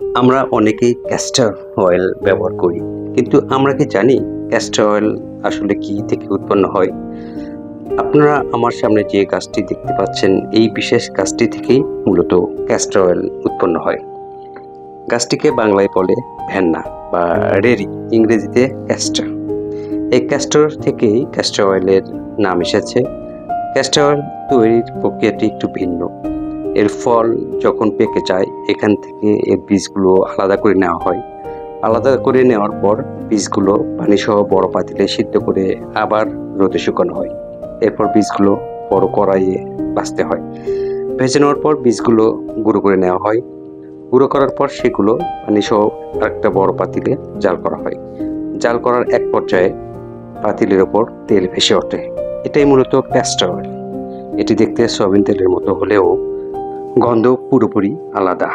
আমরা অনেকেই castor oil ব্যবহার করি, কিন্তু আমরা কি জানি ক্যাস্টর অয়েল আসলে কি থেকে উৎপন্ন হয়? আপনারা আমার সামনে যে গাছটি দেখতে পাচ্ছেন, এই বিশেষ গাছটি থেকেই মূলত ক্যাস্টর অয়েল উৎপন্ন হয়। গাছটিকে বাংলায় বলে ভেন্না বা রেরি, ইংরেজিতে ক্যাস্টর। এই ক্যাস্টর থেকেই ক্যাস্টর অয়েলের নাম এসেছে। ক্যাস্টর অয়েল তৈরির প্রক্রিয়াটি একটু ভিন্ন। এর ফল যখন পেকে যায়, এখান থেকে এর বীজগুলো আলাদা করে নেওয়া হয়। আলাদা করে নেওয়ার পর বীজগুলো পানিসহ বড় পাতিলে সিদ্ধ করে আবার রোদে শুকানো হয়। এরপর বীজগুলো বড় কড়াইয়ে ভাজতে হয়। ভেজে নেওয়ার পর বীজগুলো গুঁড়ো করে নেওয়া হয়। গুঁড়ো করার পর সেগুলো পানিসহ আরেকটা বড় পাতিলে জাল করা হয়। জাল করার এক পর্যায়ে পাতিলের ওপর তেল ভেসে ওঠে। এটাই মূলত ক্যাস্টর অয়েল। এটি দেখতে সয়াবিন তেলের মতো হলেও গন্ধ পুরোপুরি আলাদা।